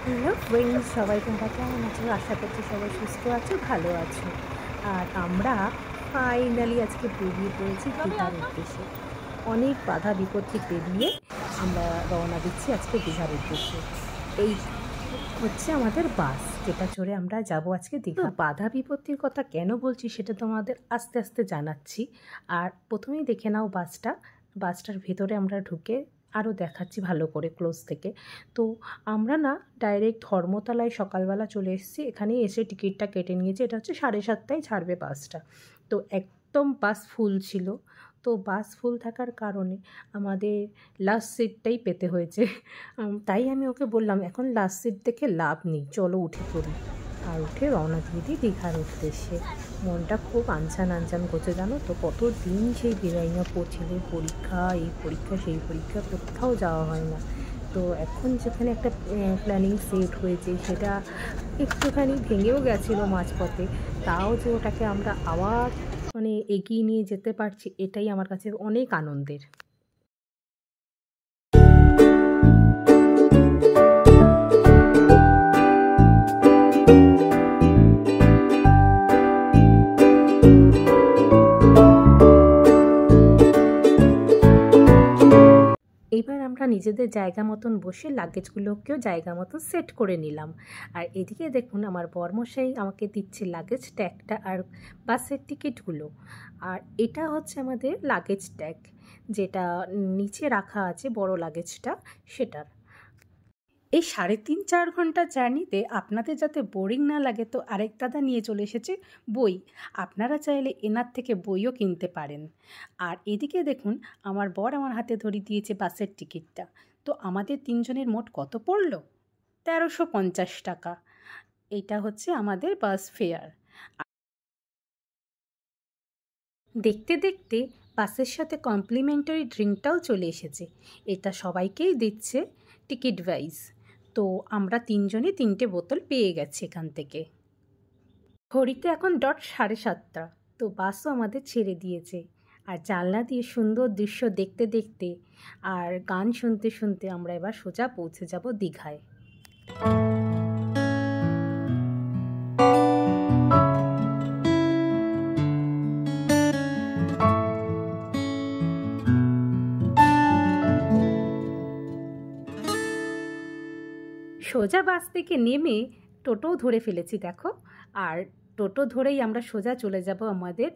Hello friends, সবাই তোমরা কেমন আছো? আশা করছি সবাই সুস্থ আছো, ভালো আছো। আর আমরা ফাইনালি আজকে বেরিয়ে পড়েছি দীঘার উদ্দেশ্যে। অনেক বাধা বিপত্তি পেরিয়ে আমরা রওনা দিচ্ছি আজকে দীঘার উদ্দেশ্যে। এই হচ্ছে আমাদের বাস, যেটা চড়ে আমরা যাব আজকে দীঘা। বাধা বিপত্তির কথা কেন বলছি সেটা তোমাদের আস্তে আস্তে জানাচ্ছি। আর প্রথমেই দেখে নাও বাসটার ভেতরে আমরা ঢুকে আরও দেখাচ্ছি ভালো করে ক্লোজ থেকে। তো আমরা না ডাইরেক্ট ধর্মতলায় সকালবেলা চলে এসেছি, এখানেই এসে টিকিটটা কেটে নিয়েছি। এটা হচ্ছে 7:30টায় ছাড়বে বাসটা। তো একদম বাস ফুল ছিল। তো বাস ফুল থাকার কারণে আমাদের লাস্ট সিটটাই পেতে হয়েছে। তাই আমি ওকে বললাম এখন লাস্ট সিট দেখে লাভ নেই, চলো উঠে পড়ি। আর উঠে রওনা দিয়ে দিই দীঘার উদ্দেশ্যে। মনটা খুব আনচান আনচান করছে, জানো তো। কত দিন সেই বেরাই না, ছেলের পরীক্ষা, এই পরীক্ষা সেই পরীক্ষা, কোথাও যাওয়া হয় না। তো এখন যেখানে একটা প্ল্যানিং সেট হয়েছে, সেটা একটুখানি ভেঙেও গেছিলো মাঝপথে, তাও যে ওটাকে আমরা আবার এগিয়ে নিয়ে যেতে পারছি, এটাই আমার কাছে অনেক আনন্দের। এবার আমরা নিজেদের জায়গা মতন বসে লাগেজগুলোকেও জায়গা মতো সেট করে নিলাম। আর এদিকে দেখুন আমার বরমশাই আমাকে দিচ্ছে লাগেজ ট্যাগটা আর বাসের টিকিটগুলো। আর এটা হচ্ছে আমাদের লাগেজ ট্যাগ, যেটা নিচে রাখা আছে বড় লাগেজটা, সেটার। এই 3.5-4 ঘন্টা জার্নিতে আপনাদের যাতে বোরিং না লাগে, তো আরেক দাদা নিয়ে চলে এসেছে বই। আপনারা চাইলে এনার থেকে বইও কিনতে পারেন। আর এদিকে দেখুন আমার বর আমার হাতে ধরিয়ে দিয়েছে বাসের টিকিটটা। তো আমাদের 3জনের মোট কত পড়ল? 1350 টাকা। এটা হচ্ছে আমাদের বাস ফেয়ার। দেখতে দেখতে বাসের সাথে কমপ্লিমেন্টারি ড্রিঙ্কটাও চলে এসেছে। এটা সবাইকেই দিচ্ছে টিকিট ওয়াইজ। তো আমরা 3জনে 3টে বোতল পেয়ে গেছি এখান থেকে। ঘড়িতে এখন 7:30। তো বাসও আমাদের ছেড়ে দিয়েছে। আর জানলা দিয়ে সুন্দর দৃশ্য দেখতে দেখতে আর গান শুনতে শুনতে আমরা এবার সোজা পৌঁছে যাব দীঘায়। সোজা বাস থেকে নেমে টোটোও ধরে ফেলেছি দেখো। আর টোটো ধরেই আমরা সোজা চলে যাব আমাদের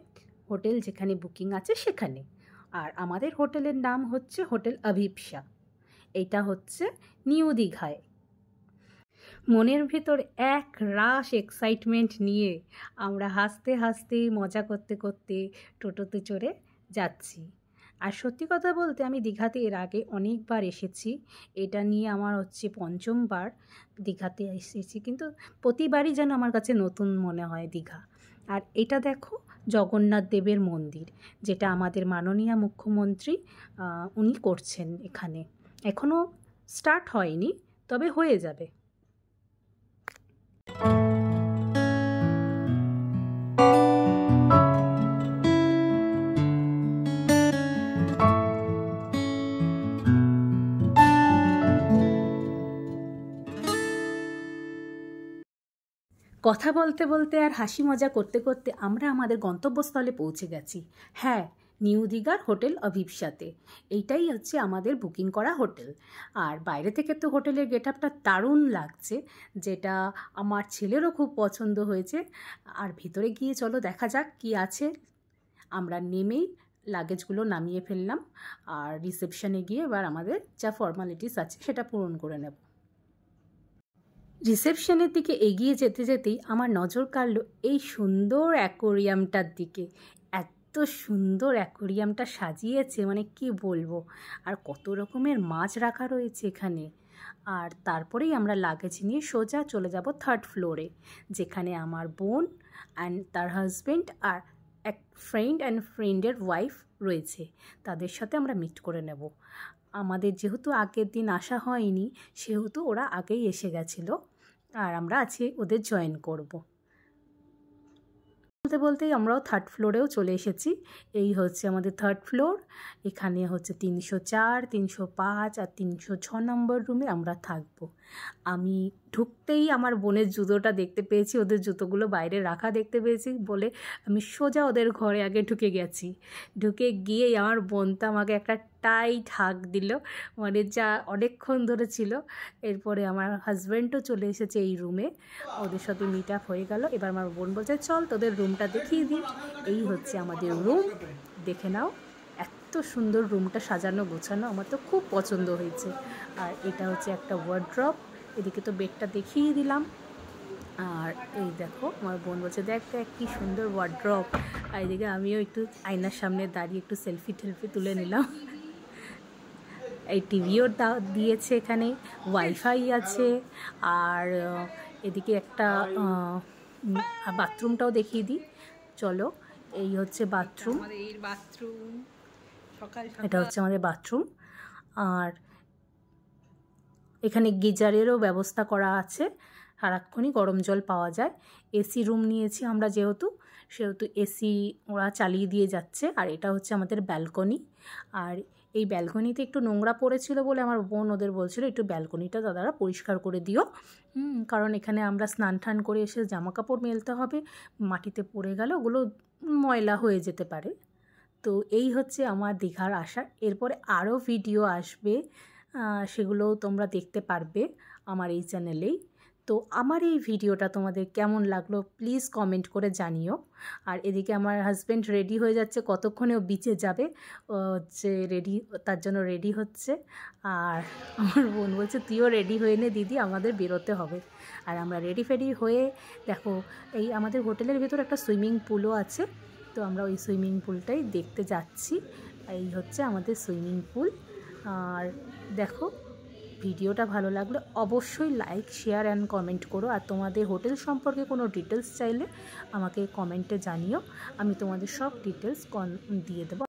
হোটেল যেখানে বুকিং আছে সেখানে। আর আমাদের হোটেলের নাম হচ্ছে হোটেল অভিপ্সা। এইটা হচ্ছে নিউ দীঘায়। মনের ভেতর এক রাশ এক্সাইটমেন্ট নিয়ে আমরা হাসতে হাসতে মজা করতে করতে টোটোতে চড়ে যাচ্ছি। আর সত্যি কথা বলতে আমি দীঘাতে এর আগে অনেকবার এসেছি। এটা নিয়ে আমার হচ্ছে 5ম বার দীঘাতে এসেছি, কিন্তু প্রতিবারই যেন আমার কাছে নতুন মনে হয় দীঘা। আর এটা দেখো জগন্নাথ দেবের মন্দির, যেটা আমাদের মাননীয় মুখ্যমন্ত্রী উনি করছেন এখানে। এখনও স্টার্ট হয়নি, তবে হয়ে যাবে। কথা বলতে বলতে আর হাসি মজা করতে করতে আমরা আমাদের গন্তব্যস্থলে পৌঁছে গেছি। হ্যাঁ, নিউ দীঘার হোটেল অভিপ্সাতে। এইটাই হচ্ছে আমাদের বুকিং করা হোটেল। আর বাইরে থেকে তো হোটেলের গেট আপটা দারুণ লাগছে, যেটা আমার ছেলেরও খুব পছন্দ হয়েছে। আর ভিতরে গিয়ে চলো দেখা যাক কি আছে। আমরা নেমেই লাগেজগুলো নামিয়ে ফেললাম। আর রিসেপশনে গিয়ে এবার আমাদের যা ফর্মালিটিস আছে সেটা পূরণ করে নেব। রিসেপশনের দিকে এগিয়ে যেতে যেতেই আমার নজর কাড়ল এই সুন্দর অ্যাকোরিয়ামটার দিকে। এত সুন্দর অ্যাকোরিয়ামটা সাজিয়েছে, মানে কি বলবো। আর কত রকমের মাছ রাখা রয়েছে এখানে। আর তারপরেই আমরা লাগেজ নিয়ে সোজা চলে যাব 3rd ফ্লোরে, যেখানে আমার বোন অ্যান্ড তার হাজব্যান্ড আর এক ফ্রেন্ডের ওয়াইফ রয়েছে। তাদের সাথে আমরা মিট করে নেব। আমাদের যেহেতু আগের দিন আসা হয়নি, সেহেতু ওরা আগেই এসে গেছিলো। আর আমরা আজকে ওদের জয়েন করব। বলতে বলতেই আমরাও 3rd ফ্লোরেও চলে এসেছি। এই হচ্ছে আমাদের 3rd ফ্লোর। এখানে হচ্ছে 304, 305 আর 306 নম্বর রুমে আমরা থাকবো। আমি ঢুকতেই আমার বোনের জুতোটা দেখতে পেয়েছি, ওদের জুতোগুলো বাইরে রাখা দেখতে পেয়েছি বলে আমি সোজা ওদের ঘরে আগে ঢুকে গেছি। ঢুকে গিয়েই আমার বোন তো আমাকে একটা টাইট হাগ দিল, মানে যা অনেকক্ষণ ধরে ছিল। এরপরে আমার হাজব্যান্ডও চলে এসেছে এই রুমে, ওদের সাথে মিট আপ হয়ে গেল। এবার আমার বোন বলছে চল তোদের রুমটা দেখিয়ে দিই। এই হচ্ছে আমাদের রুম, দেখে নাও। এত সুন্দর রুমটা সাজানো গোছানো, আমার তো খুব পছন্দ হয়েছে। আর এটা হচ্ছে একটা ওয়ার্ড্রপ, এদিকে তো বেডটা দেখিয়ে দিলাম। আর এই দেখো আমার বোন বলছে দেখ দেখ কী সুন্দর ওয়ার্ড্রপ। আর এদিকে আমিও একটু আয়নার সামনে দাঁড়িয়ে একটু সেলফি তুলে নিলাম। এই টিভিও দিয়েছে এখানে, ওয়াইফাই আছে। আর এদিকে একটা বাথরুমটাও দেখিয়ে দিই, চলো। এই হচ্ছে বাথরুম, এটা হচ্ছে আমাদের বাথরুম। আর এখানে গিজারেরও ব্যবস্থা করা আছে, সারাক্ষণই গরম জল পাওয়া যায়। এসি রুম নিয়েছি আমরা সেহেতু এসি ওরা চালিয়ে দিয়ে যাচ্ছে। আর এটা হচ্ছে আমাদের ব্যালকনি। আর এই ব্যালকনিতে একটু নোংরা পড়েছিল বলে আমার বোন ওদের বলছিল একটু ব্যালকনিটা দাদারা পরিষ্কার করে দিও, কারণ এখানে আমরা স্নান টান করে এসে জামা কাপড় মেলতে হবে, মাটিতে পড়ে গেলে ওগুলো ময়লা হয়ে যেতে পারে। তো এই হচ্ছে আমার দীঘার আশা। এরপরে আরও ভিডিও আসবে, সেগুলো তোমরা দেখতে পারবে আমার এই চ্যানেলেই। তো আমার এই ভিডিওটা তোমাদের কেমন লাগলো প্লিজ কমেন্ট করে জানিও। আর এদিকে আমার হাজব্যান্ড রেডি হয়ে যাচ্ছে, কতক্ষণেও বিচে যাবে, হচ্ছে রেডি, তার জন্য রেডি হচ্ছে। আর আমার বোন বলছে তুইও রেডি হয়ে নে দিদি, আমাদের বেরোতে হবে। আর আমরা রেডি ফেডি হয়ে দেখো, এই আমাদের হোটেলের ভেতর একটা সুইমিং পুলও আছে, তো আমরা ওই সুইমিং পুলটাই দেখতে যাচ্ছি। এই হচ্ছে আমাদের সুইমিং পুল। আর দেখো, ভিডিওটা ভালো লাগলে অবশ্যই লাইক শেয়ার অ্যান্ড কমেন্ট করো। আর তোমাদের হোটেল সম্পর্কে কোনো ডিটেলস চাইলে আমাকে কমেন্টে জানিও, আমি তোমাদের সব ডিটেলস দিয়ে দেবো।